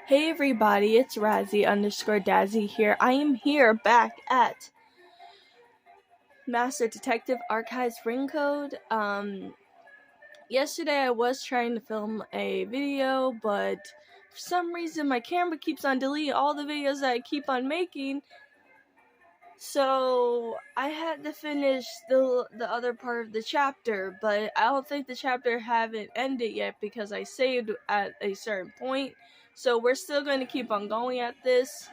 Hey everybody, it's Razzie_Dazzy here. I am here back at Master Detective Archives Ring Code. Yesterday I was trying to film a video, but for some reason my camera keeps on deleting all the videos that I keep on making. So I had to finish the other part of the chapter, but I don't think the chapter haven't ended yet because I saved at a certain point. So we're still going to keep on going at this.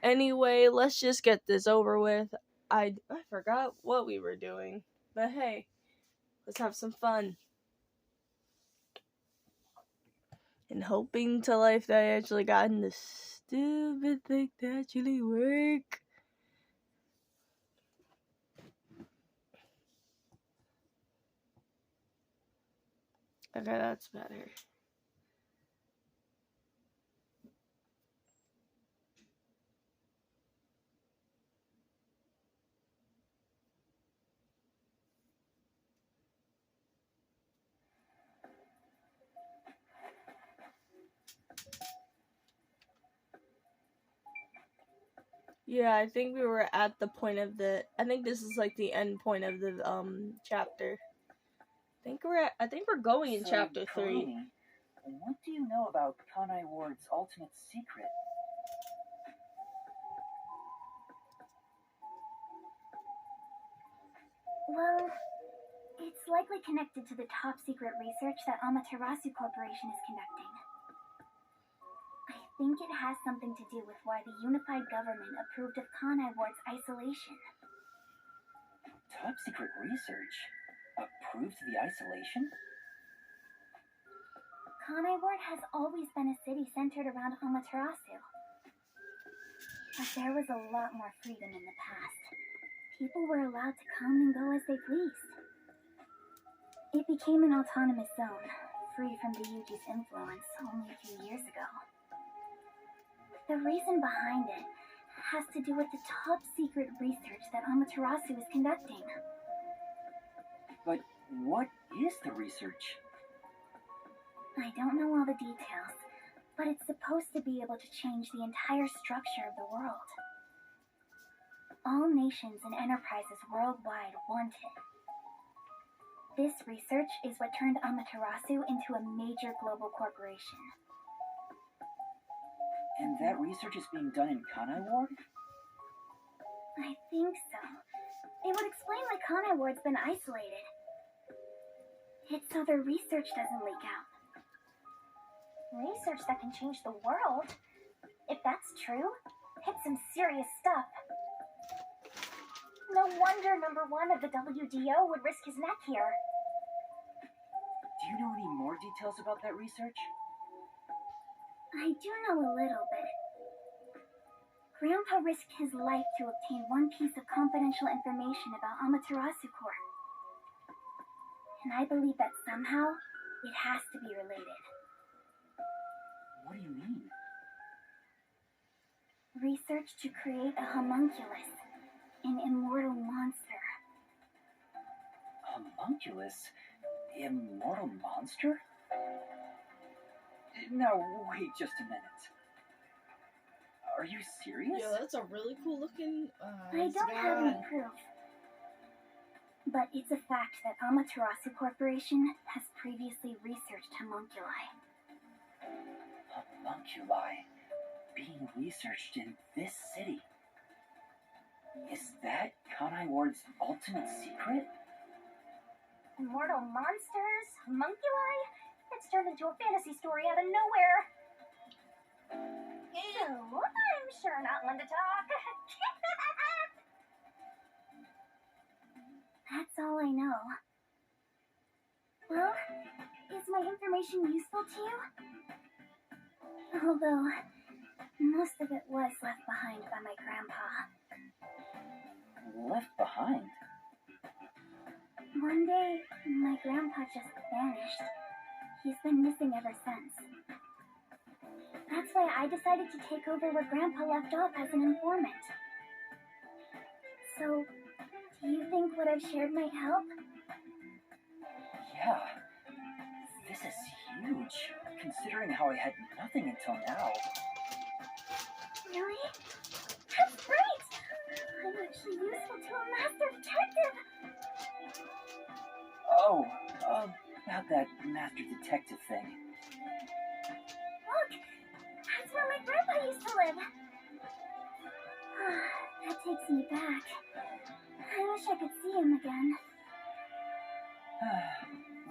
Anyway, let's just get this over with. I forgot what we were doing, but hey, let's have some fun. And hoping to life that I actually got in this stupid thing to actually work. Okay, that's better. Yeah, I think we were at the point of I think this is like the end point of the chapter. I think we're going in chapter 3. What do you know about Kanai Ward's ultimate secret? Well, it's likely connected to the top secret research that Amaterasu Corporation is conducting. I think it has something to do with why the unified government approved of Kanai Ward's isolation. Top secret research? Approved the isolation? Kanai Ward has always been a city centered around Amaterasu. But there was a lot more freedom in the past. People were allowed to come and go as they pleased. It became an autonomous zone, free from the Yuji's influence only a few years ago. The reason behind it has to do with the top secret research that Amaterasu is conducting. But what is the research? I don't know all the details, but it's supposed to be able to change the entire structure of the world. All nations and enterprises worldwide want it. This research is what turned Amaterasu into a major global corporation. And that research is being done in Kanai Ward? I think so. It would explain why Kanai Ward's been isolated. It's so their research doesn't leak out. Research that can change the world? If that's true, it's some serious stuff. No wonder number 1 of the WDO would risk his neck here. Do you know any more details about that research? I do know a little bit. Grandpa risked his life to obtain one piece of confidential information about Amaterasu Corp. And I believe that somehow it has to be related. What do you mean? Research to create a homunculus, an immortal monster. Homunculus? Immortal monster? Now, wait just a minute. Are you serious? Yeah, that's a really cool looking I don't have any proof. But it's a fact that Amaterasu Corporation has previously researched homunculi. Homunculi being researched in this city. Is that Kanai Ward's ultimate secret? Immortal monsters? Homunculi? It's turned into a fantasy story out of nowhere. Ew, I'm sure not one to talk. That's all I know. Well, is my information useful to you? Although, most of it was left behind by my grandpa. Left behind? One day, my grandpa just vanished. He's been missing ever since. That's why I decided to take over where Grandpa left off as an informant. So, do you think what I've shared might help? Yeah. This is huge. considering how I had nothing until now. Really? That's great! I'm actually useful to a master detective! Oh, about that master detective thing. Look! That's where my grandpa used to live! That takes me back. I wish I could see him again.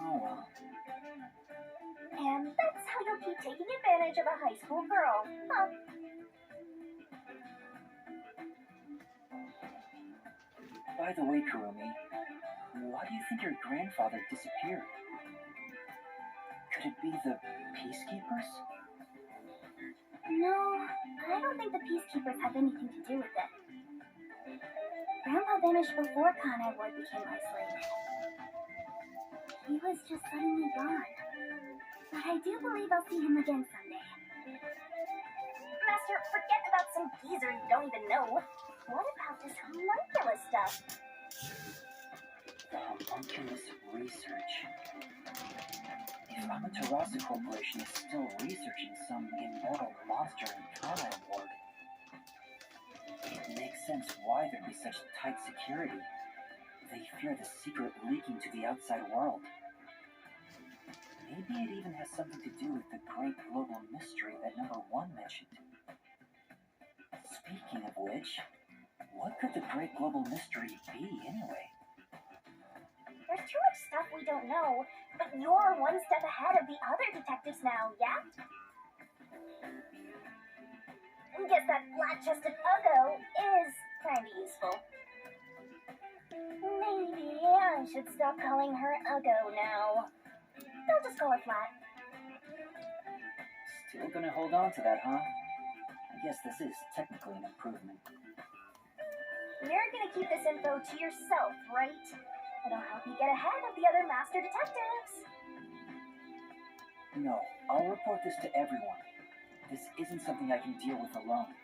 Oh well. And that's how you'll keep taking advantage of a high school girl, huh? By the way, Kurumi, why do you think your grandfather disappeared? Could it be the peacekeepers? No, I don't think the peacekeepers have anything to do with it. Grandpa vanished before Kanai Ward became isolated. He was just suddenly gone. But I do believe I'll see him again someday. Master, forget about some geezer you don't even know. What about this homunculus stuff? The homunculus research. If Amaterasu Corporation is still researching some immortal monster in Kanai Ward, it makes sense why there'd be such tight security. They fear the secret leaking to the outside world. Maybe it even has something to do with the great global mystery that number 1 mentioned. Speaking of which, what could the great global mystery be anyway? There's too much stuff we don't know, but you're one step ahead of the other detectives now, yeah? Guess that flat-chested Uggo is kinda useful. Maybe I should stop calling her Uggo now. I'll just call her Flat. Still gonna hold on to that, huh? I guess this is technically an improvement. You're gonna keep this info to yourself, right? It'll help you get ahead of the other master detectives. No, I'll report this to everyone. This isn't something I can deal with alone.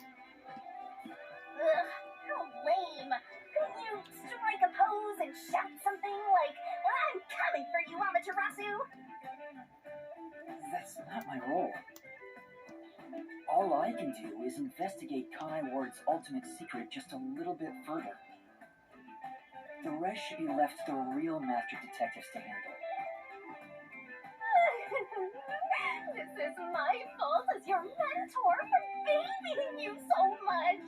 Ugh, how lame. Couldn't you strike a pose and shout something like, I'm coming for you, Amaterasu? That's not my role. All I can do is investigate Kanai Ward's ultimate secret just a little bit further. The rest should be left to the real master detectives to handle. This is my fault as your mentor for babying you so much.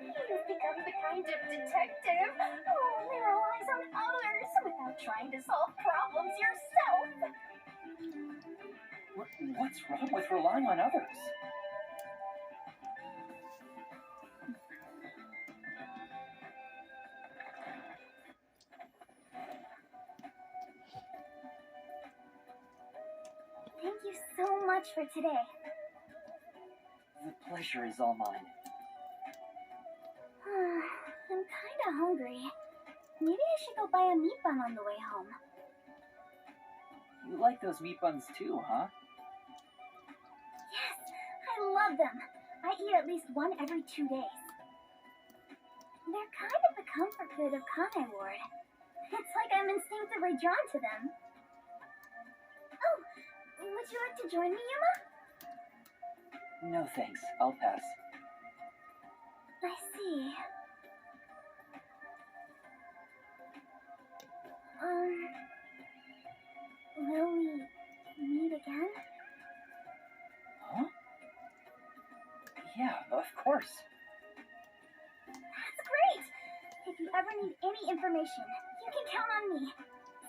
You've become the kind of detective who only relies on others without trying to solve problems yourself. What's wrong with relying on others? Thank you so much for today. The pleasure is all mine. I'm kinda hungry. Maybe I should go buy a meat bun on the way home. You like those meat buns too, huh? Yes, I love them. I eat at least one every 2 days. They're kind of the comfort food of Kanai Ward. It's like I'm instinctively drawn to them. Oh, would you like to join me, Yuma? No thanks, I'll pass. I see. Will we meet again? Huh? Yeah, of course. That's great! If you ever need any information, you can count on me.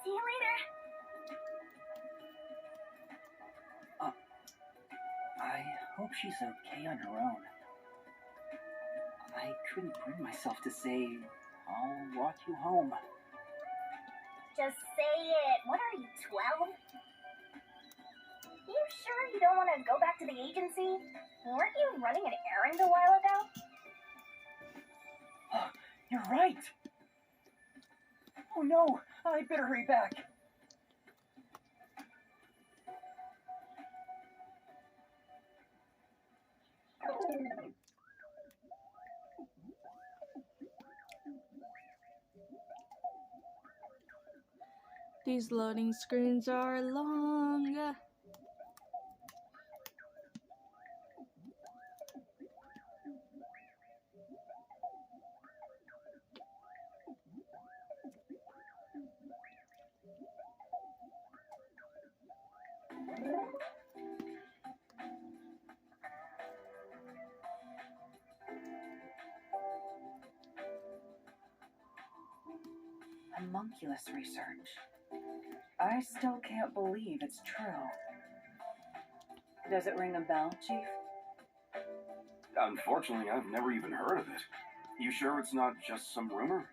See you later. I hope she's okay on her own. I couldn't bring myself to say, I'll walk you home. Just say it. What are you, 12? You sure you don't want to go back to the agency? Weren't you running an errand a while ago? You're right! Oh no, I better hurry back. These loading screens are long. Homunculus research. I still can't believe it's true. Does it ring a bell, Chief? Unfortunately, I've never even heard of it. You sure it's not just some rumor?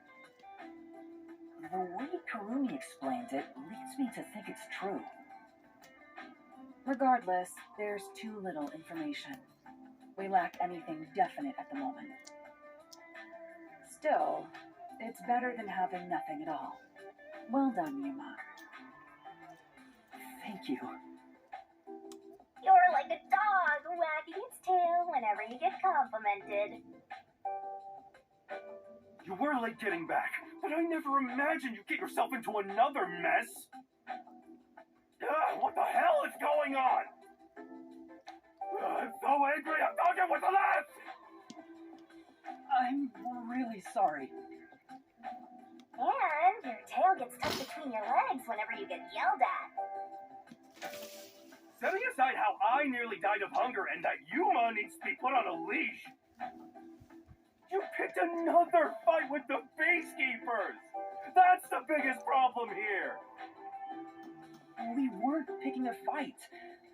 The way Karumi explains it leads me to think it's true. Regardless, there's too little information. We lack anything definite at the moment. Still, it's better than having nothing at all. Well done, Yuma. Thank you. You're like a dog wagging its tail whenever you get complimented. You were late getting back, but I never imagined you'd get yourself into another mess. What the hell is going on? I'm so angry, I'm talking with the left! I'm really sorry. And your tail gets tucked between your legs whenever you get yelled at. Setting aside how I nearly died of hunger and that Yuma needs to be put on a leash, you picked another fight with the Peacekeepers! That's the biggest problem here! We weren't picking a fight.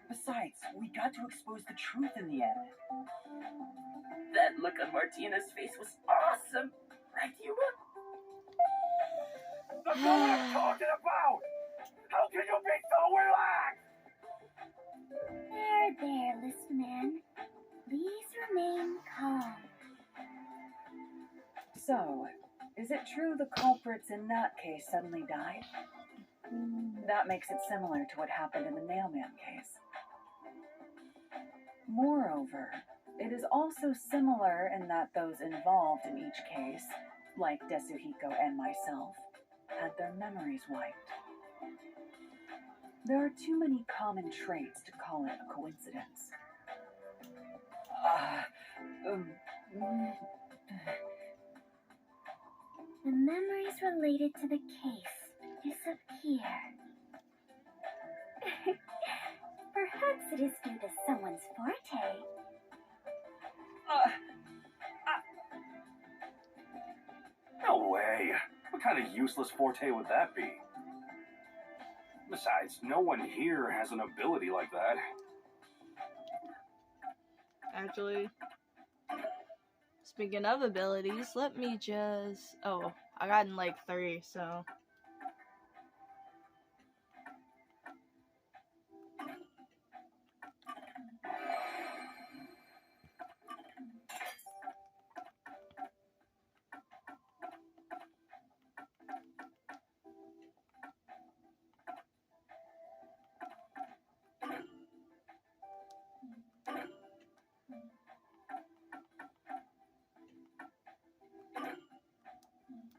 Besides, we got to expose the truth in the end. That look on Martina's face was awesome! Right, Yuma? That's not what I'm talking about! How can you be so relaxed? There, listen man. Please remain calm. So, is it true the culprits in that case suddenly died? That makes it similar to what happened in the Nailman case. Moreover, it is also similar in that those involved in each case, like Desuhiko and myself, had their memories wiped. There are too many common traits to call it a coincidence. The memories related to the case disappear. Perhaps it is due to someone's forte. No way. What kind of useless forte would that be? Besides, no one here has an ability like that. Actually, speaking of abilities, let me just... Oh, I got in like 3, so...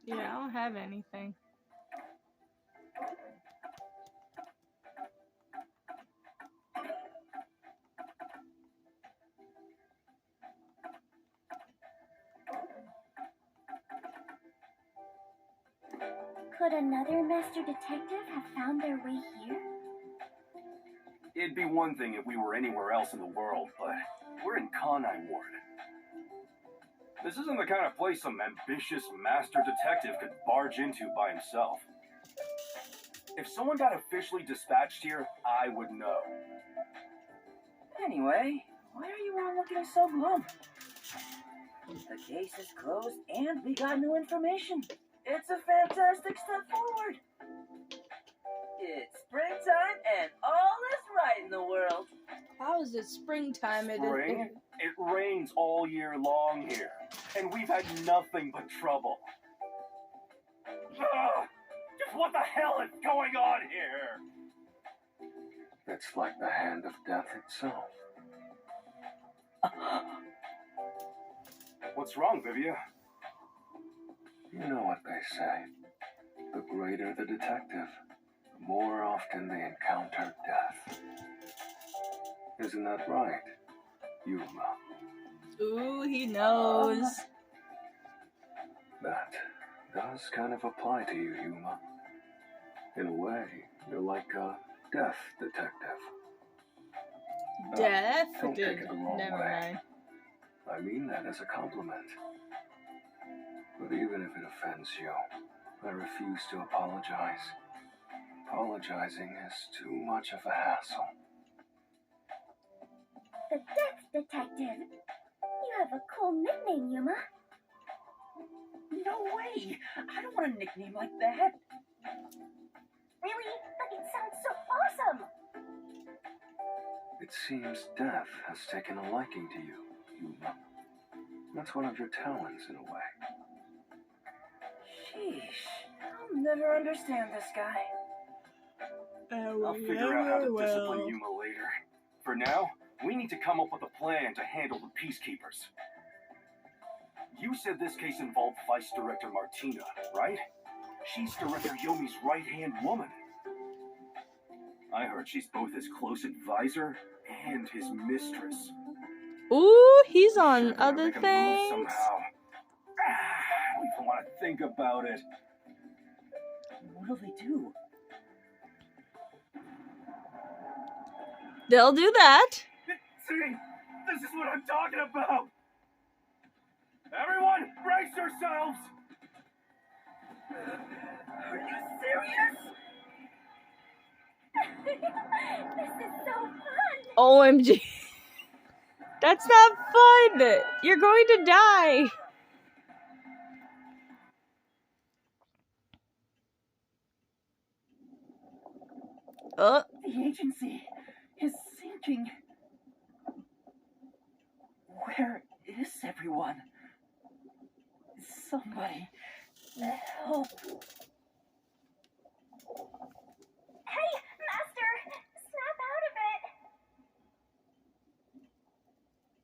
Yeah, I don't have anything. Could another master detective have found their way here? It'd be one thing if we were anywhere else in the world, but we're in Kanai Ward. This isn't the kind of place some ambitious master detective could barge into by himself. If someone got officially dispatched here, I would know. Anyway, why are you all looking so glum? The case is closed and we got new information. It's a fantastic step forward. It's springtime and all is right in the world. How is it springtime? Spring? It rains all year long here, and we've had nothing but trouble. Ugh! Just what the hell is going on here? It's like the hand of death itself. What's wrong, Vivia? You know what they say. The greater the detective, the more often they encounter death. Isn't that right, Yuma? Ooh, he knows. That does kind of apply to you, Yuma. In a way, you're like a death detective. Death? Don't take it the wrong Never way. mind. I mean that as a compliment. But even if it offends you, I refuse to apologize. Apologizing is too much of a hassle. The Death Detective. You have a cool nickname, Yuma. No way! I don't want a nickname like that. Really? But it sounds so awesome. It seems death has taken a liking to you, Yuma. That's one of your talents in a way. Sheesh. I'll never understand this guy. I'll figure out how to discipline Yuma later. For now, we need to come up with a plan to handle the peacekeepers. You said this case involved Vice Director Martina, right? She's Director Yomi's right-hand woman. I heard she's both his close advisor and his mistress. Ooh, he's Sure on gonna other make a move things. somehow. I don't even want to think about it. What'll they do? They'll do that. See, this is what I'm talking about. Everyone, brace yourselves. Are you serious? This is so fun. OMG. That's not fun. You're going to die. Oh, The agency is sinking. Where is everyone? Somebody help. Hey, Master! Snap out of it!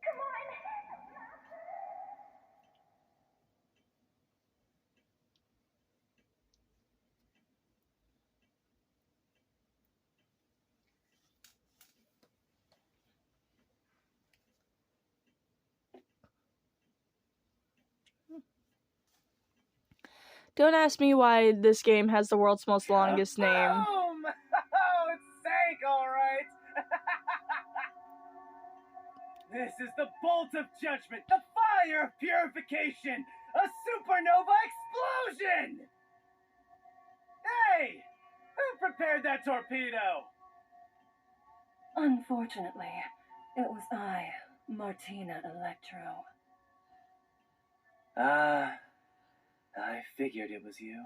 Come on! don't ask me why this game has the world's most longest name. Boom! Oh, it's sank, all right. This is the bolt of judgment, the fire of purification, a supernova explosion! Hey! Who prepared that torpedo? Unfortunately, it was I, Martina Electro. I figured it was you.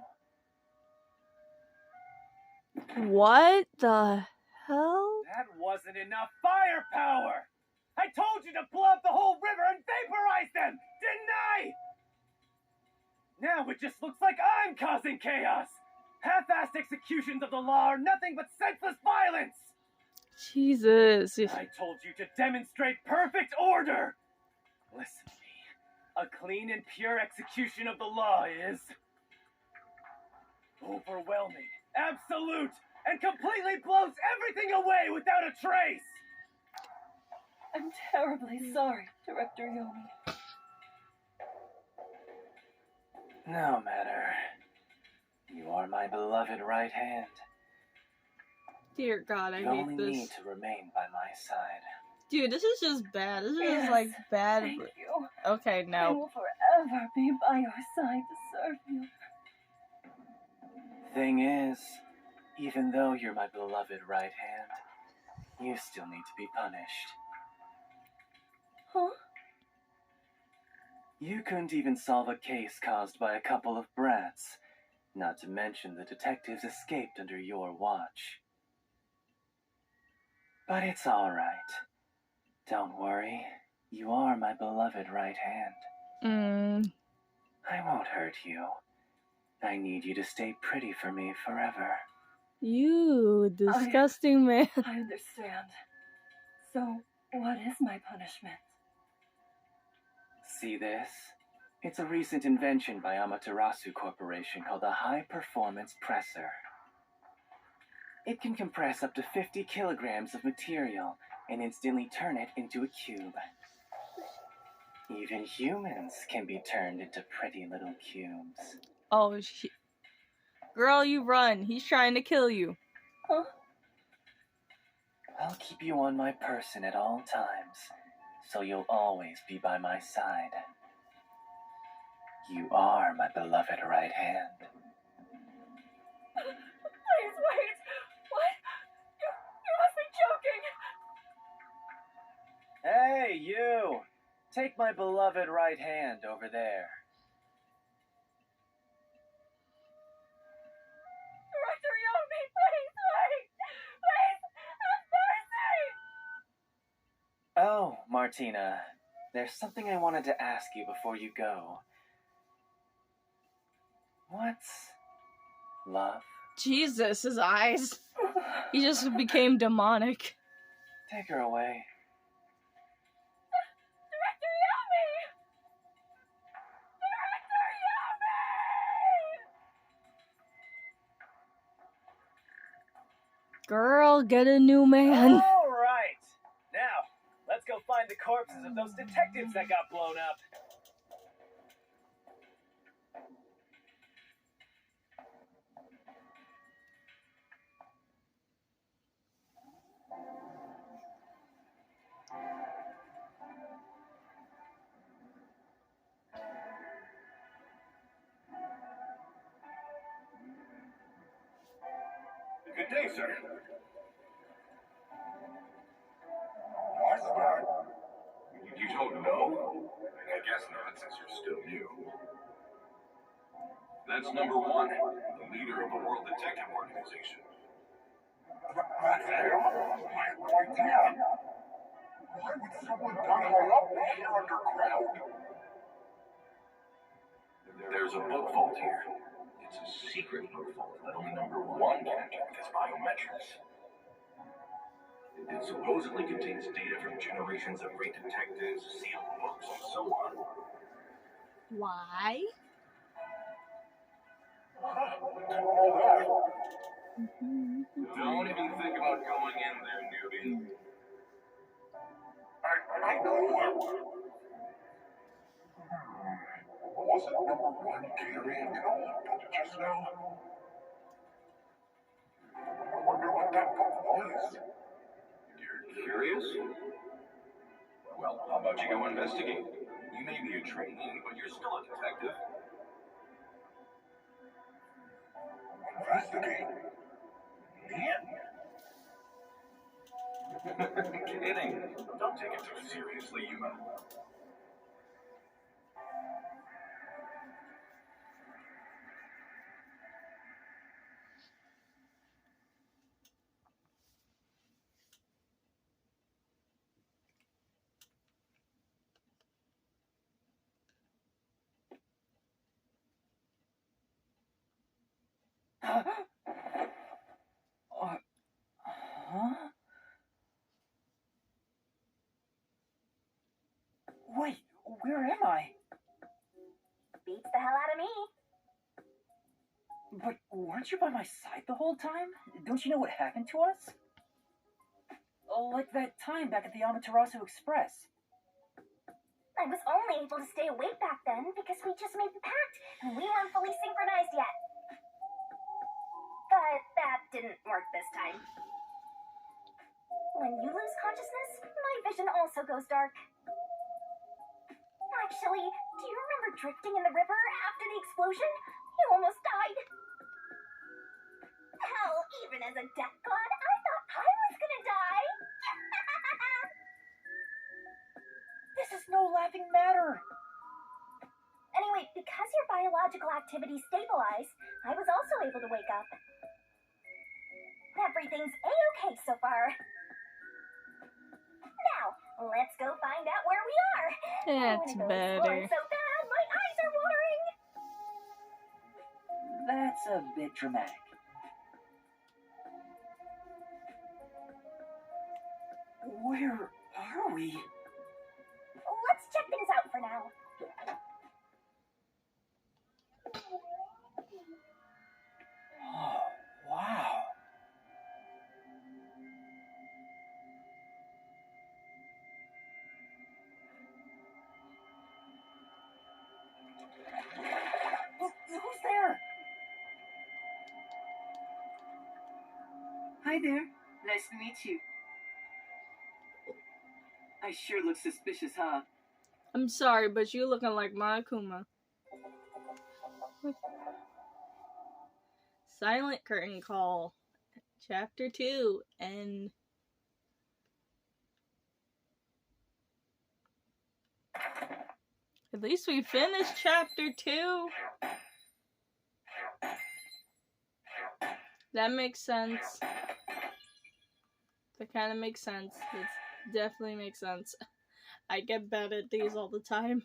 What the hell? That wasn't enough firepower! I told you to blow up the whole river and vaporize them, didn't I? Now it just looks like I'm causing chaos! Half-assed executions of the law are nothing but senseless violence! Jesus. I told you to demonstrate perfect order! Listen to me. A clean and pure execution of the law is overwhelming, absolute, and completely blows everything away without a trace! I'm terribly sorry, Director Yomi. No matter. You are my beloved right hand. Dear God, I You hate only this. need to remain by my side. Dude, this is just bad. This is Yes, just like bad. Thank you. Okay, I no. will forever be by your side to serve you. Thing is, even though you're my beloved right hand, you still need to be punished. Huh? You couldn't even solve a case caused by a couple of brats, not to mention the detectives escaped under your watch. But it's all right. Don't worry, you are my beloved right hand. I won't hurt you. I need you to stay pretty for me forever. You disgusting man. I understand. So, what is my punishment? See this? It's a recent invention by Amaterasu Corporation called a High Performance Presser. It can compress up to 50 kilograms of material and instantly turn it into a cube. Even humans can be turned into pretty little cubes. Oh, girl, you run. He's trying to kill you. Huh? I'll keep you on my person at all times, so you'll always be by my side. You are my beloved right hand. Please wait. What? You must be joking. Hey, you! Take my beloved right hand over there. Director Yomi, please wait. Please, have mercy. Oh, Martina, there's something I wanted to ask you before you go. What's love? Jesus, his eyes. He just became demonic. Take her away. Director Yomi! Director Yomi! Girl, get a new man. All right. Now, let's go find the corpses of those detectives that got blown up. Good day, sir. What's that? You don't know? I guess not, since you're still new. That's number one, the leader of the World Detective Organization. That's him? I had no idea. Why would someone that high up be here underground? There's a book vault here. It's a secret book vault that only number one can enter with his biometrics. It supposedly contains data from generations of great detectives, sealed books, and so on. Why? Didn't know that. Don't even think about going in there, newbie. I know it. Wasn't number one carrying an old book just now? I wonder what that book was. You're curious? Well, how about you go investigate? You may be a trainee, but you're still a detective. Investigate? Me? Kidding. Don't take it too seriously, Yuma. Huh? Wait, where am I? Beats the hell out of me. But weren't you by my side the whole time? Don't you know what happened to us? Like that time back at the Amaterasu Express. I was only able to stay awake back then because we just made the pact and we weren't fully synchronized yet. But that didn't work this time. When you lose consciousness, my vision also goes dark. Actually, do you remember drifting in the river after the explosion? You almost died. Hell, even as a death god, I thought I was gonna die. This is no laughing matter. Anyway, because your biological activity stabilized, I was also able to wake up. Everything's A-okay so far. Now, let's go find out where we are. That's I wanna go better. exploring so bad, my eyes are watering. That's a bit dramatic. Where are we? Let's check things out for now. Oh, wow. Who's there? Hi there. Nice to meet you. I sure look suspicious, huh? I'm sorry, but you looking like Monokuma. Silent Curtain Call. Chapter 2. And at least we finished Chapter 2. That makes sense. That kind of makes sense. It definitely makes sense. I get bad at these all the time.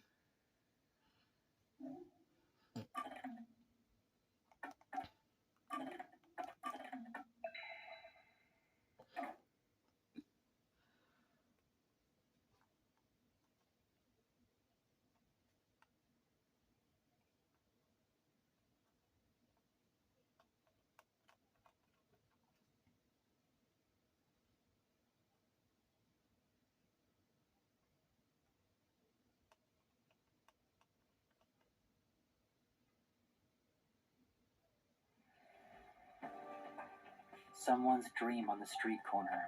Someone's dream on the street corner.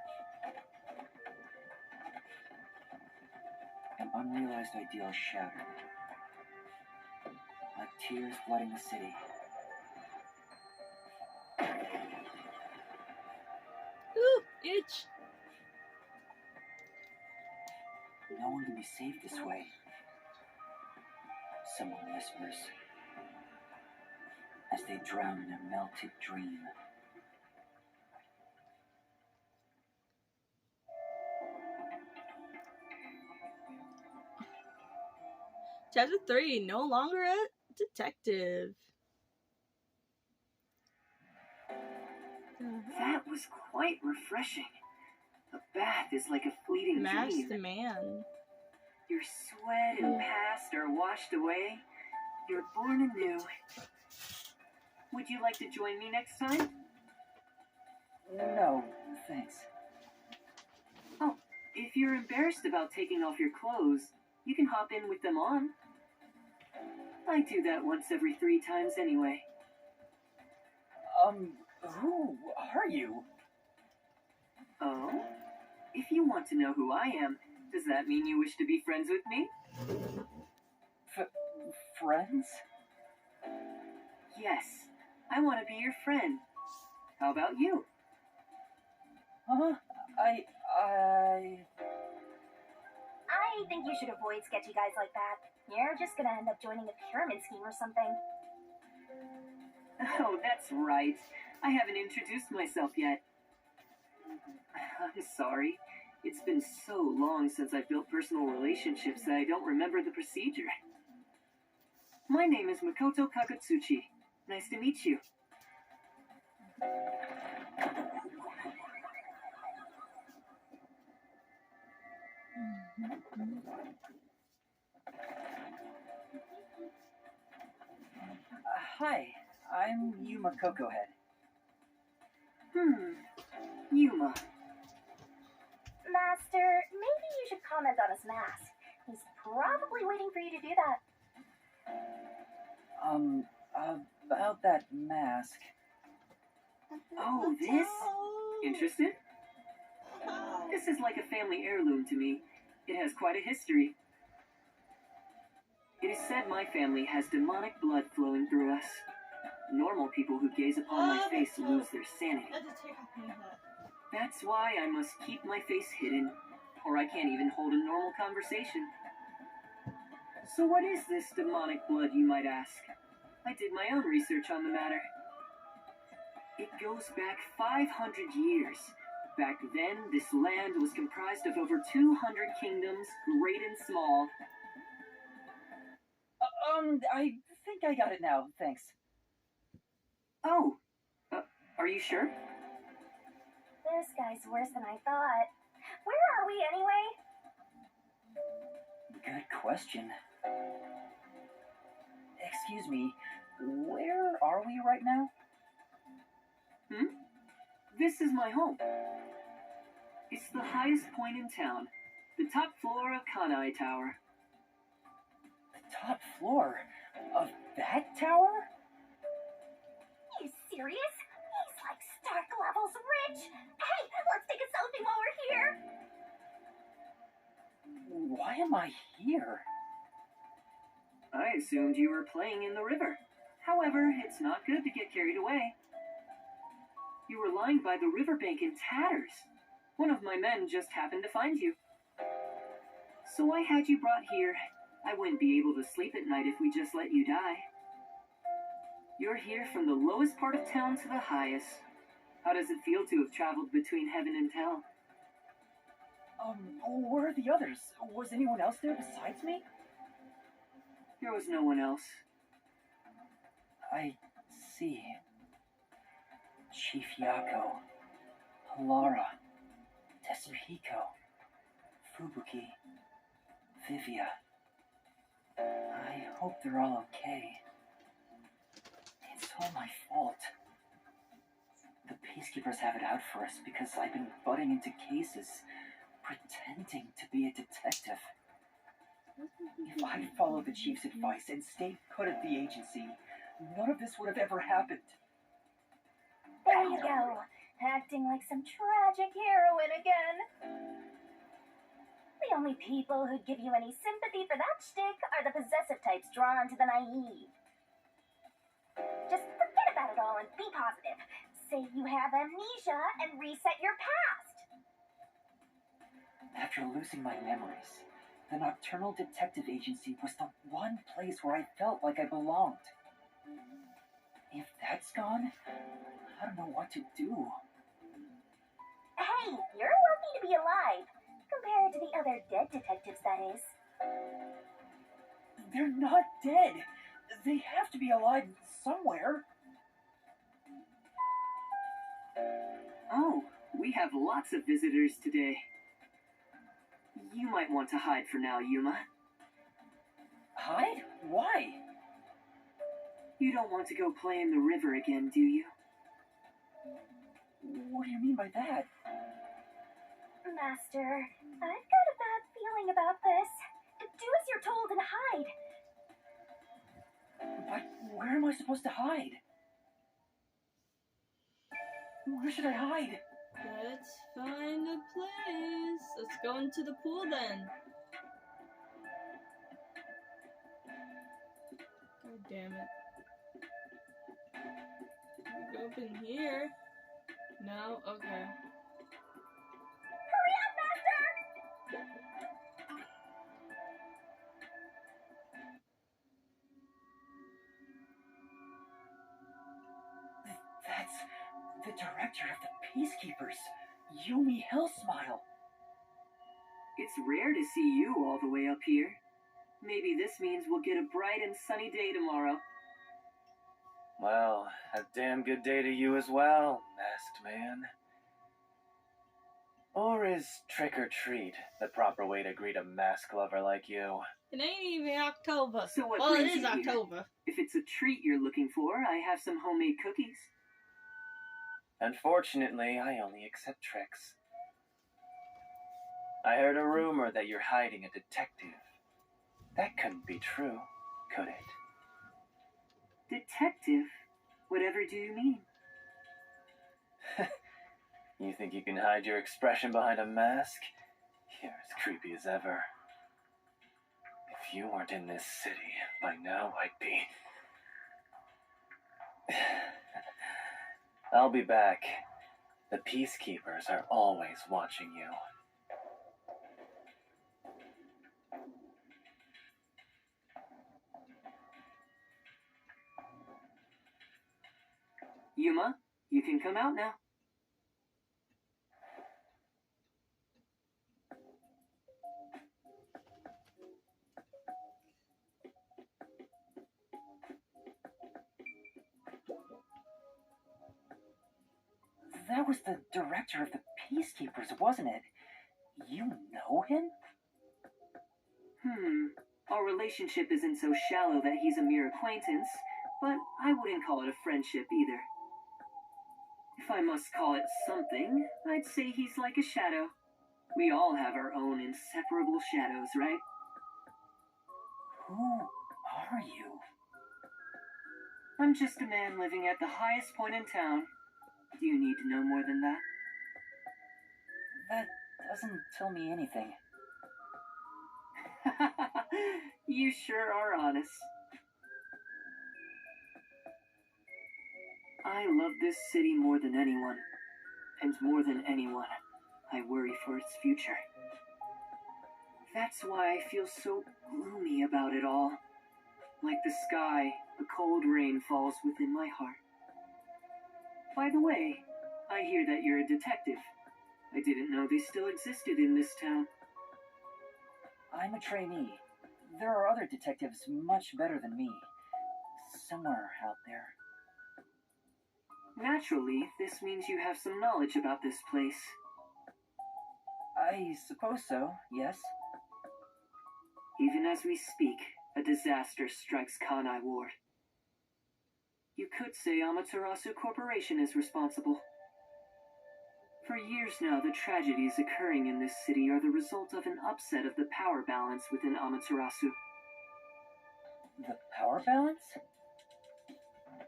An unrealized ideal shattered. Like tears flooding the city. Ooh, itch. No one can be safe this way. Someone whispers. As they drown in a melted dream. Chapter 3. No longer a detective. That was quite refreshing. A bath is like a fleeting Masked dream. man. Your sweat and past are washed away. You're born anew. Would you like to join me next time? No, thanks. Oh, if you're embarrassed about taking off your clothes, you can hop in with them on. I do that once every 3 times anyway. Who are you? Oh? If you want to know who I am, does that mean you wish to be friends with me? Friends? Yes, I want to be your friend. How about you? I think you should avoid sketchy guys like that. You're just gonna end up joining a pyramid scheme or something. Oh, that's right. I haven't introduced myself yet. I'm sorry. It's been so long since I've built personal relationships that I don't remember the procedure. My name is Makoto Kakatsuchi. Nice to meet you. Hi, I'm Yuma Koko Head. Yuma. Master, maybe you should comment on his mask. He's probably waiting for you to do that. About that mask. Oh, this? Interested? This is like a family heirloom to me. It has quite a history. It is said my family has demonic blood flowing through us. Normal people who gaze upon my face lose their sanity. That's why I must keep my face hidden, or I can't even hold a normal conversation. So what is this demonic blood, you might ask? I did my own research on the matter. It goes back 500 years. Back then, this land was comprised of over 200 kingdoms, great and small. I think I got it now, thanks. Oh, are you sure? This guy's worse than I thought. Where are we anyway? Good question. Excuse me, where are we right now? This is my home. It's the highest point in town, the top floor of Kanai Tower. The top floor of that tower? You serious? He's like Stark levels rich. Hey, let's take a selfie while we're here. Why am I here? I assumed you were playing in the river. However, it's not good to get carried away. You were lying by the riverbank in tatters. One of my men just happened to find you. So I had you brought here. I wouldn't be able to sleep at night if we just let you die. You're here from the lowest part of town to the highest. How does it feel to have traveled between heaven and hell? Where are the others? Was anyone else there besides me? There was no one else. I see. Chief Yako, Lara, Tetsuhiko, Fubuki, Vivia. I hope they're all okay. It's all my fault. The peacekeepers have it out for us because I've been butting into cases, pretending to be a detective. If I'd followed the chief's advice and stayed put at the agency, none of this would have ever happened. There you go, acting like some tragic heroine again. The only people who'd give you any sympathy for that shtick are the possessive types drawn to the naive. Just forget about it all and be positive. Say you have amnesia and reset your past. After losing my memories, the Nocturnal Detective Agency was the one place where I felt like I belonged. If that's gone, I don't know what to do. Hey, you're lucky to be alive. Compared to the other dead detectives, that is. They're not dead. They have to be alive somewhere. Oh, we have lots of visitors today. You might want to hide for now, Yuma. Hide? Why? You don't want to go play in the river again, do you? What do you mean by that? Master, I've got a bad feeling about this. Do as you're told and hide. But where am I supposed to hide? Where should I hide? Let's find a place. Let's go into the pool then. God damn it. Can we go up in here? No? Okay. Hurry up, Master! That's the director of the Peacekeepers, Yumi Hellsmile. It's rare to see you all the way up here. Maybe this means we'll get a bright and sunny day tomorrow. Well, a damn good day to you as well, masked man. Or is trick or treat the proper way to greet a mask lover like you? It ain't even October. So what Well, it brings is you here? October. If it's a treat you're looking for, I have some homemade cookies. Unfortunately, I only accept tricks. I heard a rumor that you're hiding a detective. That couldn't be true, could it? Detective? Whatever do you mean? You think you can hide your expression behind a mask? You're as creepy as ever. If you weren't in this city, by now I'd be... I'll be back. The peacekeepers are always watching you. Yuma, you can come out now. That was the director of the Peacekeepers, wasn't it? You know him? Our relationship isn't so shallow that he's a mere acquaintance, but I wouldn't call it a friendship either. If I must call it something, I'd say he's like a shadow. We all have our own inseparable shadows, right? Who are you? I'm just a man living at the highest point in town. Do you need to know more than that? That doesn't tell me anything. You sure are honest. I love this city more than anyone. And more than anyone, I worry for its future. That's why I feel so gloomy about it all. Like the sky, a cold rain falls within my heart. By the way, I hear that you're a detective. I didn't know they still existed in this town. I'm a trainee. There are other detectives much better than me. Somewhere out there. Naturally, this means you have some knowledge about this place. I suppose so, yes. Even as we speak, a disaster strikes Kanai Ward. You could say Amaterasu Corporation is responsible. For years now, the tragedies occurring in this city are the result of an upset of the power balance within Amaterasu. The power balance?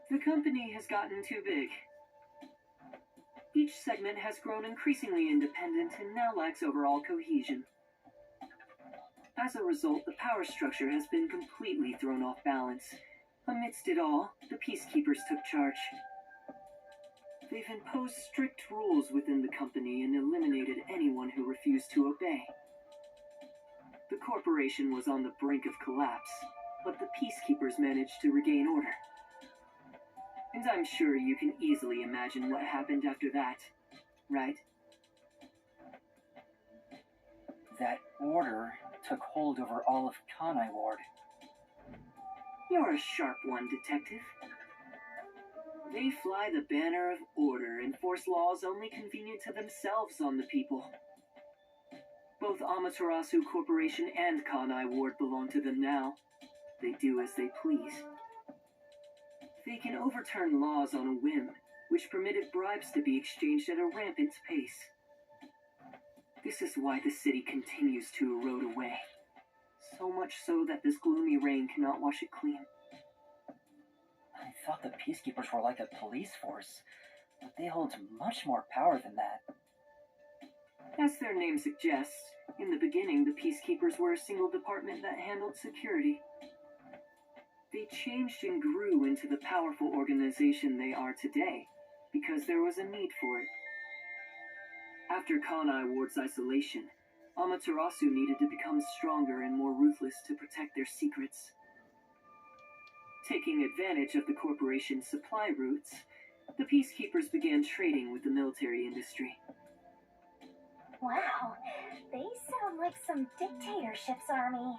The company has gotten too big. Each segment has grown increasingly independent and now lacks overall cohesion. As a result, the power structure has been completely thrown off balance. Amidst it all, the peacekeepers took charge. They've imposed strict rules within the company and eliminated anyone who refused to obey. The corporation was on the brink of collapse, but the peacekeepers managed to regain order. And I'm sure you can easily imagine what happened after that, right? That order took hold over all of Kanai Ward. You're a sharp one, detective. They fly the banner of order and force laws only convenient to themselves on the people. Both Amaterasu Corporation and Kanai Ward belong to them now. They do as they please. They can overturn laws on a whim, which permitted bribes to be exchanged at a rampant pace. This is why the city continues to erode away. So much so that this gloomy rain cannot wash it clean. I thought the peacekeepers were like a police force, but they hold much more power than that. As their name suggests, in the beginning the peacekeepers were a single department that handled security. They changed and grew into the powerful organization they are today, because there was a need for it. After Kanai Ward's isolation, Amaterasu needed to become stronger and more ruthless to protect their secrets. Taking advantage of the corporation's supply routes, the peacekeepers began trading with the military industry. Wow, they sound like some dictatorship's army.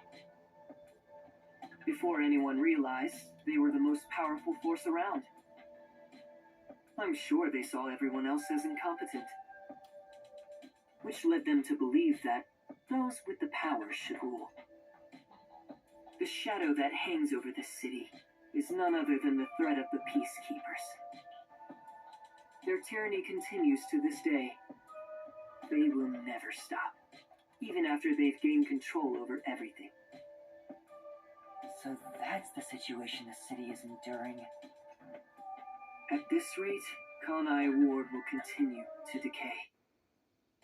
Before anyone realized, they were the most powerful force around. I'm sure they saw everyone else as incompetent, which led them to believe that those with the power should rule. The shadow that hangs over this city is none other than the threat of the peacekeepers. Their tyranny continues to this day. They will never stop, even after they've gained control over everything. So that's the situation the city is enduring. At this rate, Kanai Ward will continue to decay.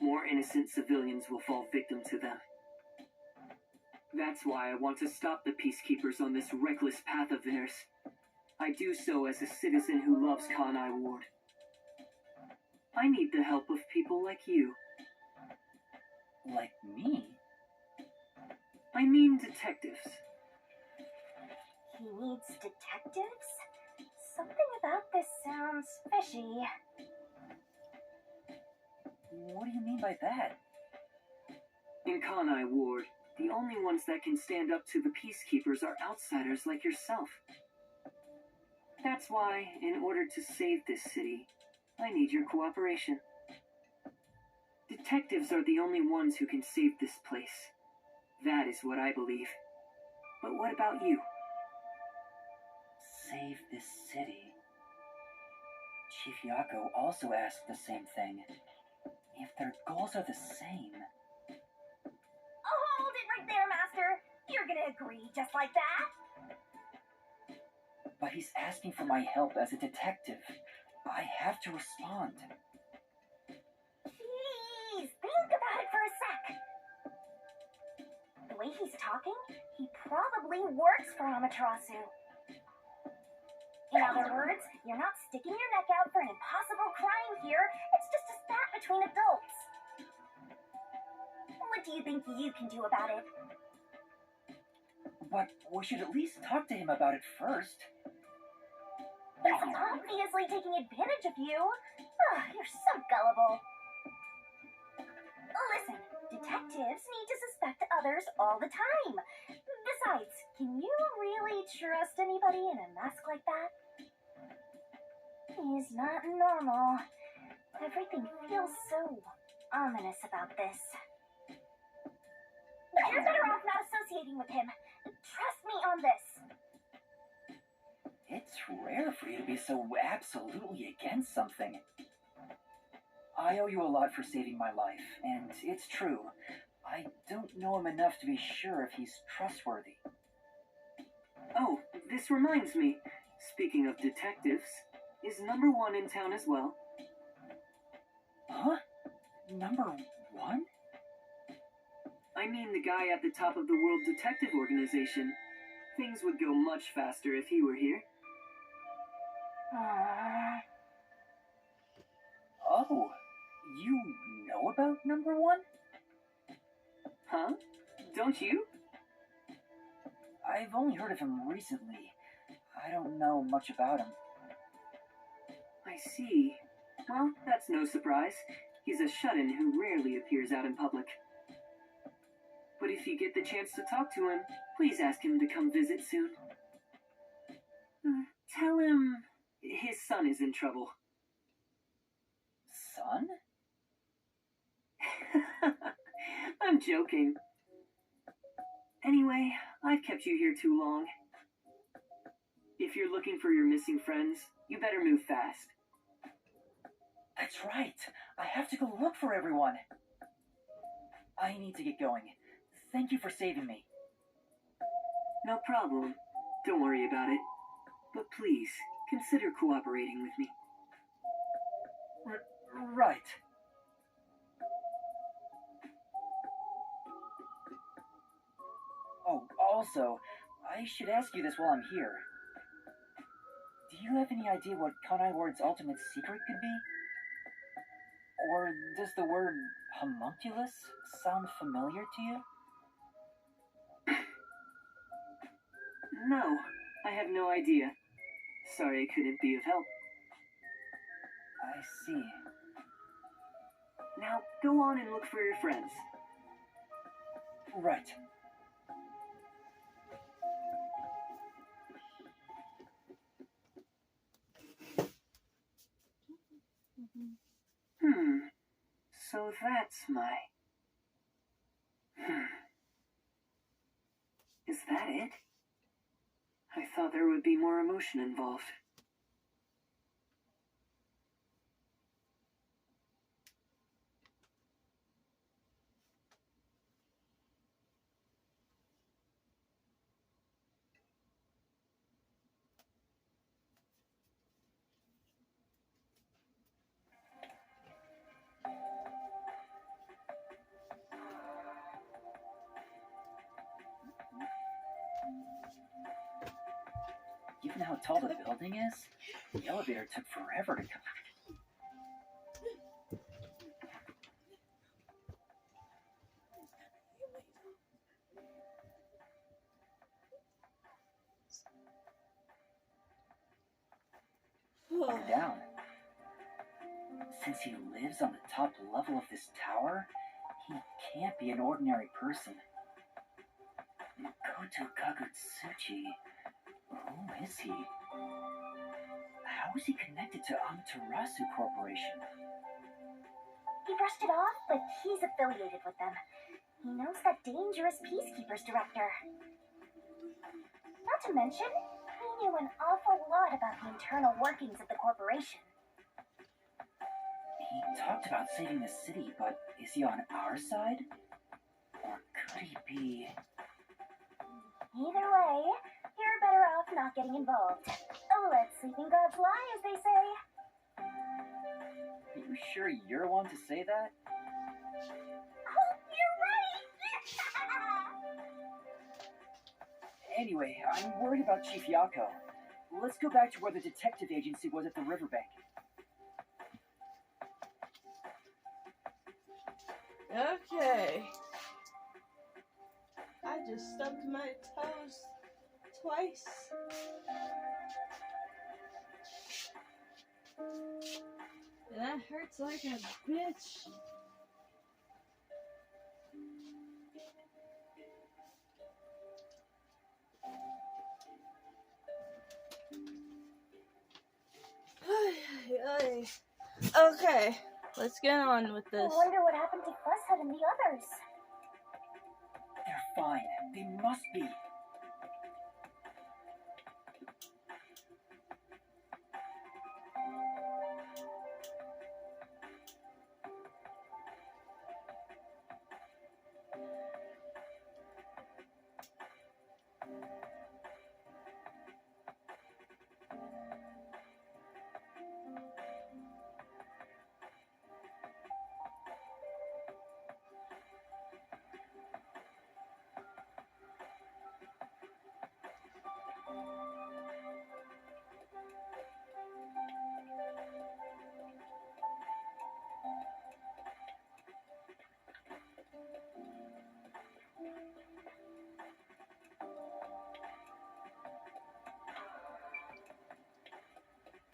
More innocent civilians will fall victim to them. That's why I want to stop the peacekeepers on this reckless path of theirs. I do so as a citizen who loves Kanai Ward. I need the help of people like you. Like me? I mean detectives. He needs detectives? Something about this sounds fishy. What do you mean by that? In Kanai Ward, the only ones that can stand up to the peacekeepers are outsiders like yourself. That's why, in order to save this city, I need your cooperation. Detectives are the only ones who can save this place. That is what I believe. But what about you? Save this city. Chief Yako also asked the same thing. If their goals are the same... Oh, hold it right there, Master! You're gonna agree just like that? But he's asking for my help as a detective. I have to respond. Jeez, think about it for a sec. The way he's talking, he probably works for Amaterasu. In other words, you're not sticking your neck out for an impossible crime here. It's just a spat between adults. What do you think you can do about it? But we should at least talk to him about it first. He's obviously taking advantage of you. You're so gullible. Listen, detectives need to suspect others all the time. Besides, can you really trust anybody in a mask like that? He's not normal. Everything feels so ominous about this. You're better off not associating with him. Trust me on this. It's rare for you to be so absolutely against something. I owe you a lot for saving my life, and it's true. I don't know him enough to be sure if he's trustworthy. Oh, this reminds me. Speaking of detectives, is number 1 in town as well? Huh? Number 1? I mean the guy at the top of the World Detective Organization. Things would go much faster if he were here. Oh, you know about number 1? Huh? Don't you? I've only heard of him recently. I don't know much about him. I see. Well, that's no surprise. He's a shut-in who rarely appears out in public. But if you get the chance to talk to him, please ask him to come visit soon. Tell him his son is in trouble. Son? I'm joking. Anyway, I've kept you here too long. If you're looking for your missing friends, you better move fast. That's right. I have to go look for everyone. I need to get going. Thank you for saving me. No problem. Don't worry about it. But please, consider cooperating with me. Right. Oh, also, I should ask you this while I'm here. Do you have any idea what Kanai Ward's ultimate secret could be? Or does the word homunculus sound familiar to you? No, I have no idea. Sorry I couldn't be of help. I see. Now, go on and look for your friends. Right. So that's my... Is that it? I thought there would be more emotion involved. Given how tall the building is, the elevator took forever to come. Down. Since he lives on the top level of this tower, he can't be an ordinary person. Makoto Kagutsuchi. Who is he? How is he connected to Amaterasu Corporation? He brushed it off, but he's affiliated with them. He knows that dangerous Peacekeepers director. Not to mention, he knew an awful lot about the internal workings of the corporation. He talked about saving the city, but is he on our side? Or could he be... Either way, you're better off not getting involved. Let sleeping gods lie, as they say. Are you sure you're one to say that? Oh, you're right! Anyway, I'm worried about Chief Yako. Let's go back to where the detective agency was at the riverbank. Okay. I just stubbed my toes twice. And that hurts like a bitch. Okay, let's get on with I this. wonder what happened to Fuzzhead and the others. They're fine. They must be.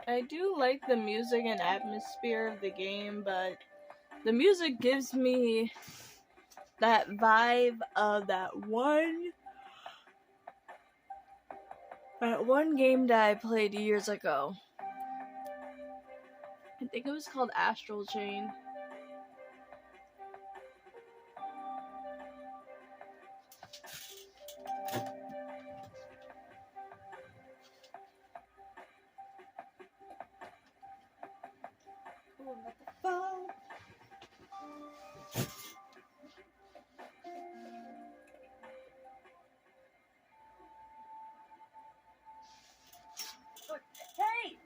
I do like the music and atmosphere of the game, but the music gives me that vibe of that one game that I played years ago. I think it was called Astral Chain. Hey!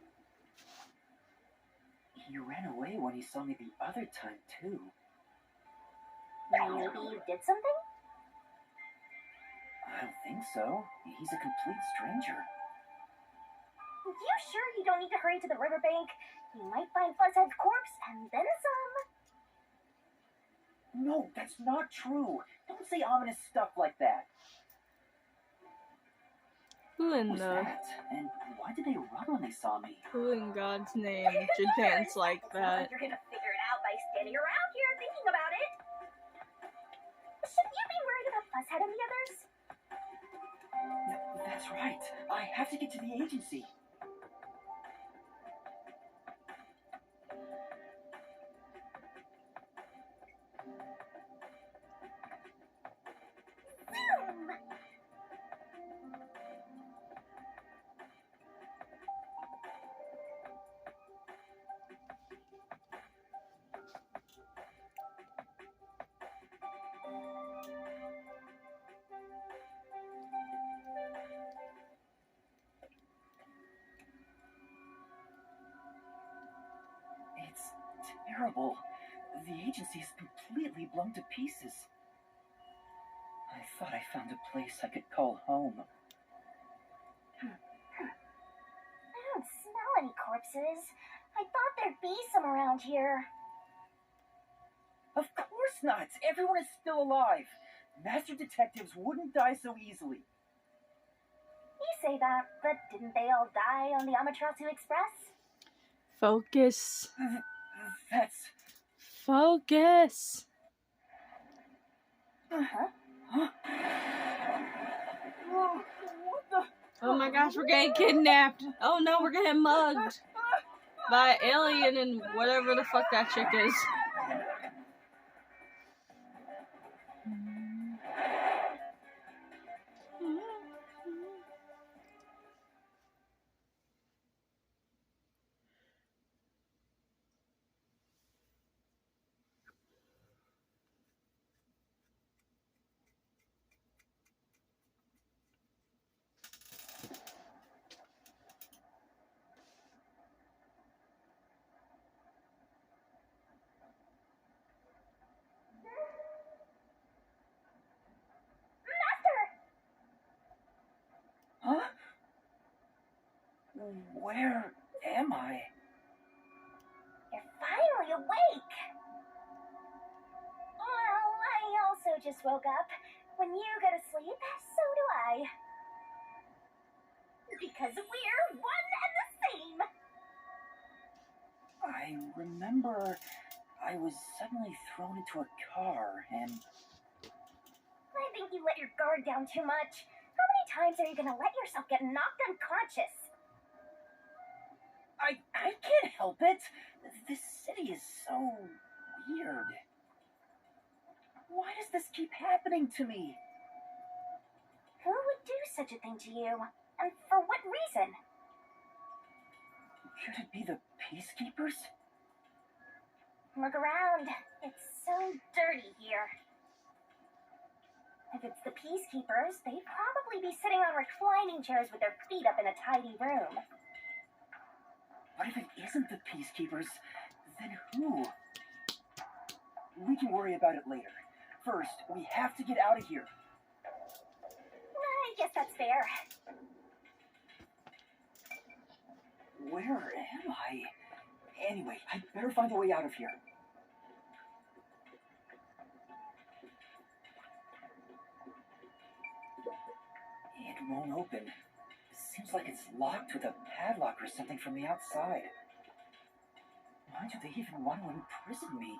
He ran away when he saw me the other time, too. Maybe you did something? I don't think so. He's a complete stranger. You sure you don't need to hurry to the riverbank? You might find Fuzzhead's corpse and then some. No, that's not true. Don't say ominous stuff like that. Who in What was the that? And why did they run when they saw me? who in God's name should dance like It's not like that? you're gonna figure it out by standing around here thinking about it. Shouldn't you be worried about Fuzzhead and the others? That's right. I have to get to the agency. Zoom! It's terrible. The agency is completely blown to pieces. I thought I found a place I could call home. I don't smell any corpses. I thought there'd be some around here. Of course not! Everyone is still alive! Master detectives wouldn't die so easily. You say that, but didn't they all die on the Amaterasu Express? Focus. That's... Focus. Huh? Huh? Oh, what the... Oh my gosh, we're getting kidnapped. Oh no, we're getting mugged by an alien and whatever the fuck that chick is. Where am I? You're finally awake! Well, I also just woke up. When you go to sleep, so do I. Because we're one and the same! I remember I was suddenly thrown into a car and... I think you let your guard down too much. How many times are you gonna let yourself get knocked unconscious? I can't help it. This city is so weird. Why does this keep happening to me? Who would do such a thing to you? And for what reason? Could it be the peacekeepers? Look around. It's so dirty here. If it's the peacekeepers, they'd probably be sitting on reclining chairs with their feet up in a tidy room. But if it isn't the peacekeepers, then who? We can worry about it later. First, we have to get out of here. I guess that's fair. Where am I? Anyway, I'd better find a way out of here. It won't open. Seems like it's locked with a padlock or something from the outside. Why do they even want to imprison me?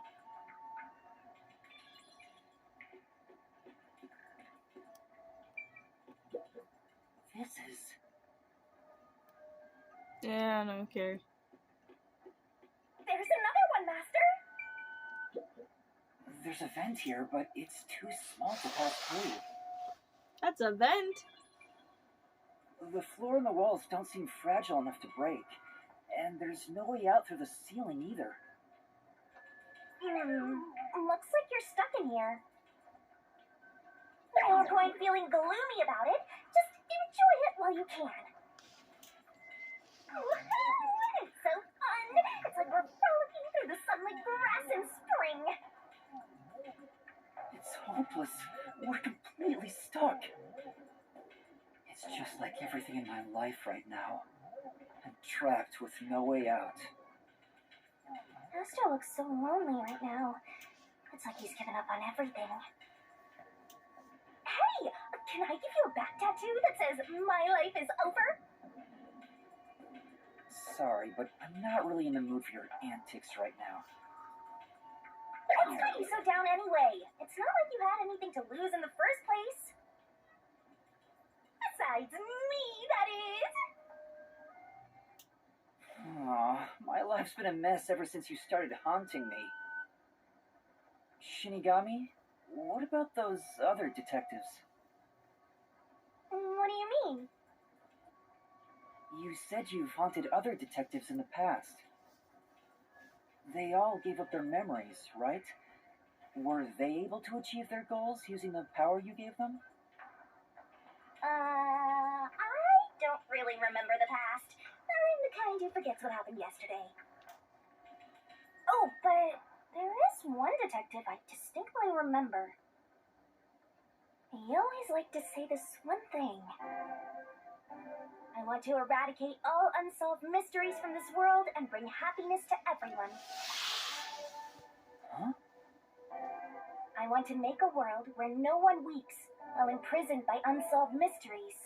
This is... Yeah, I don't care. There's another one, Master! There's a vent here, but it's too small to pass through. That's a vent. The floor and the walls don't seem fragile enough to break, and there's no way out through the ceiling either. Looks like you're stuck in here. No point feeling gloomy about it. Just enjoy it while you can. Woohoo! It's so fun! It's like we're frolicking through the sunlit grass in spring. It's hopeless. We're completely stuck. It's just like everything in my life right now. I'm trapped with no way out. Master looks so lonely right now. It's like he's given up on everything. Hey! Can I give you a back tattoo that says, "My life is over"? Sorry, but I'm not really in the mood for your antics right now. What's got you so down anyway? It's not like you had anything to lose in the first place. Besides me, that is. Aw, my life's been a mess ever since you started haunting me. Shinigami, what about those other detectives? What do you mean? You said you've haunted other detectives in the past. They all gave up their memories, right? Were they able to achieve their goals using the power you gave them? I don't really remember the past. I'm the kind who forgets what happened yesterday. Oh, but there is one detective I distinctly remember. He always liked to say this one thing. I want to eradicate all unsolved mysteries from this world and bring happiness to everyone. Huh? I want to make a world where no one weeps while imprisoned by unsolved mysteries.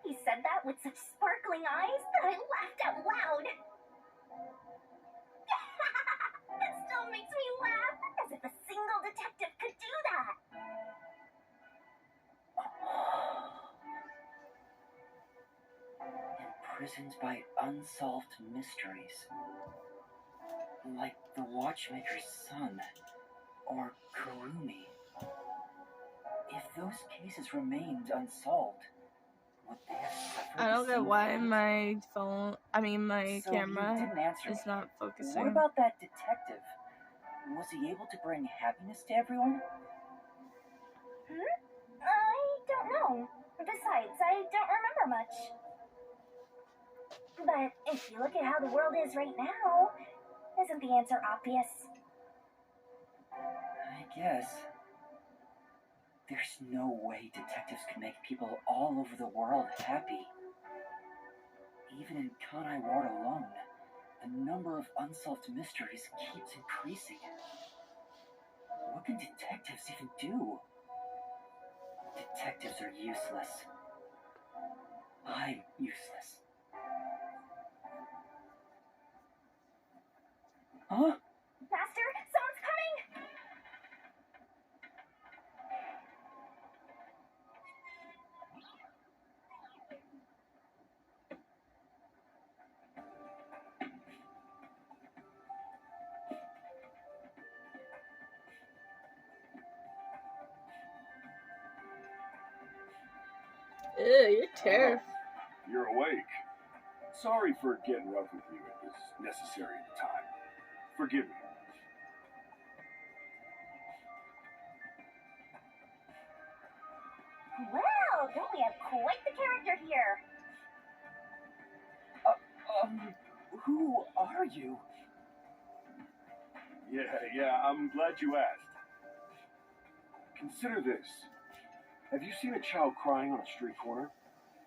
He said that with such sparkling eyes that I laughed out loud. It still makes me laugh, as if a single detective could do that. Imprisoned by unsolved mysteries. Like the Watchmaker's son, or Kurumi. If those cases remained unsolved, would they have suffered I don't the get same why fate? my So camera you didn't answer is me. not What focusing. about that detective? Was he able to bring happiness to everyone? I don't know. Besides, I don't remember much. But if you look at how the world is right now, isn't the answer obvious? I guess. There's no way detectives can make people all over the world happy. Even in Kanai Ward alone, the number of unsolved mysteries keeps increasing. What can detectives even do? Detectives are useless. I'm useless. Huh? Master, someone's coming! Ew, you're terrible. You're awake. Sorry for getting rough with you. It was necessary at the time. Forgive me. Well, don't we have quite the character here? Who are you? Yeah, I'm glad you asked. Consider this. Have you seen a child crying on a street corner?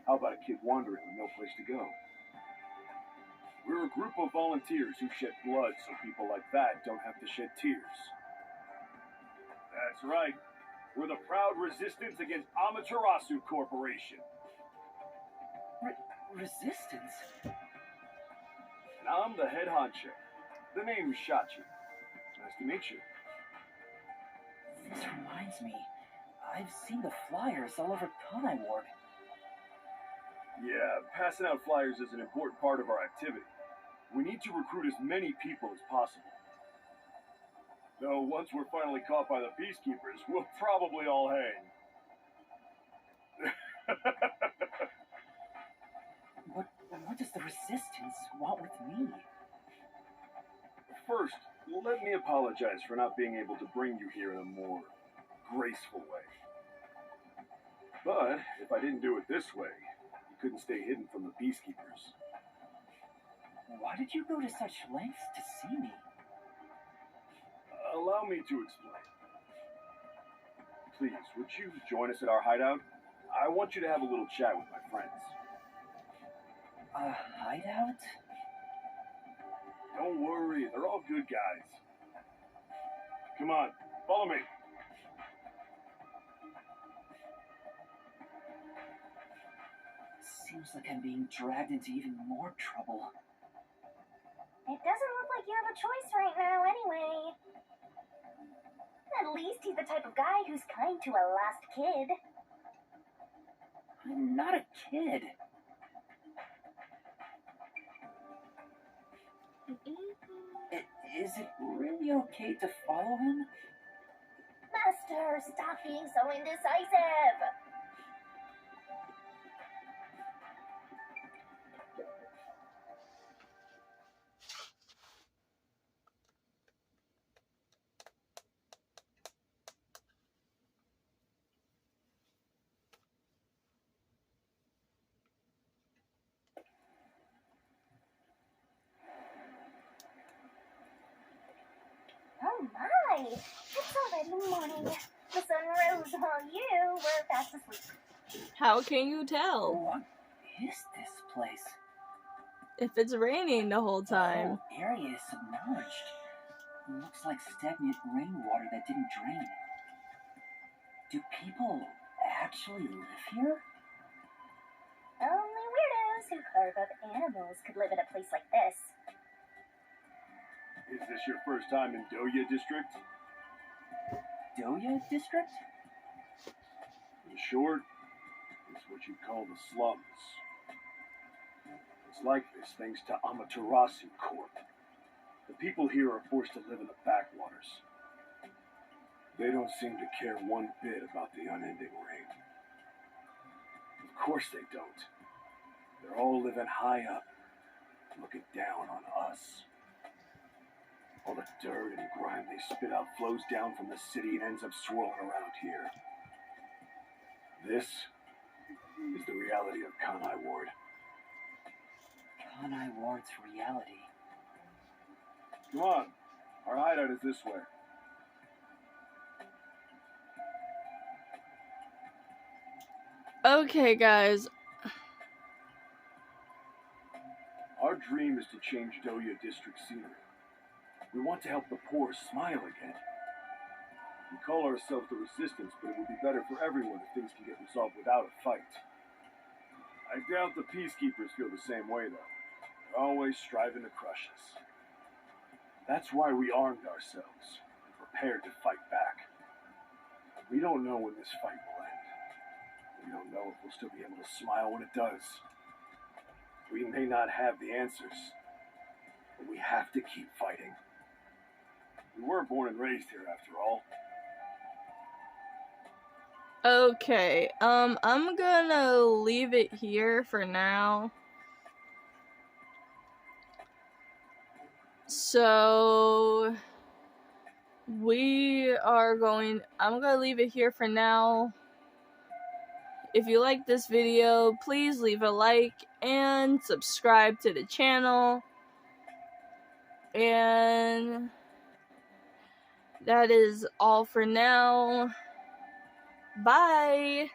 How about a kid wandering with no place to go? We're a group of volunteers who shed blood so people like that don't have to shed tears. That's right. We're the proud resistance against Amaterasu Corporation. Resistance? And I'm the head honcho. The name's Shachi. Nice to meet you. This reminds me. I've seen the flyers all over Kanai Ward. Yeah, passing out flyers is an important part of our activity. We need to recruit as many people as possible. Though once we're finally caught by the peacekeepers, we'll probably all hang. What does the resistance want with me? First, let me apologize for not being able to bring you here in a more graceful way. But if I didn't do it this way, you couldn't stay hidden from the peacekeepers. Why did you go to such lengths to see me? Allow me to explain. Please, would you join us at our hideout? I want you to have a little chat with my friends. A hideout? Don't worry, they're all good guys. Come on, follow me. Seems like I'm being dragged into even more trouble. It doesn't look like you have a choice right now anyway. At least he's the type of guy who's kind to a lost kid. I'm not a kid. Is it really okay to follow him? Master, stop being so indecisive! Oh my! It's already morning. The sun rose while you were fast asleep. How can you tell? What is this place? If it's raining the whole The time. whole area is submerged. Looks like stagnant rainwater that didn't drain. Do people actually live here? Only weirdos who carve up animals could live in a place like this. Is this your first time in Doya District? Doya District? In short, it's what you'd call the slums. It's like this thanks to Amaterasu Corp. The people here are forced to live in the backwaters. They don't seem to care one bit about the unending rain. Of course they don't. They're all living high up, looking down on us. All the dirt and grime they spit out flows down from the city and ends up swirling around here. This is the reality of Kanai Ward. Kanai Ward's reality. Come on, our hideout is this way. Okay, guys. dream is to change Doya district scenery. We want to help the poor smile again. We call ourselves the Resistance, but it would be better for everyone if things can get resolved without a fight. I doubt the peacekeepers feel the same way, though. They're always striving to crush us. That's why we armed ourselves and prepared to fight back. We don't know when this fight will end. We don't know if we'll still be able to smile when it does. We may not have the answers, but we have to keep fighting. We were born and raised here, after all. Okay, I'm gonna leave it here for now. So, I'm gonna leave it here for now. If you like this video, please leave a like and subscribe to the channel. And that is all for now. Bye!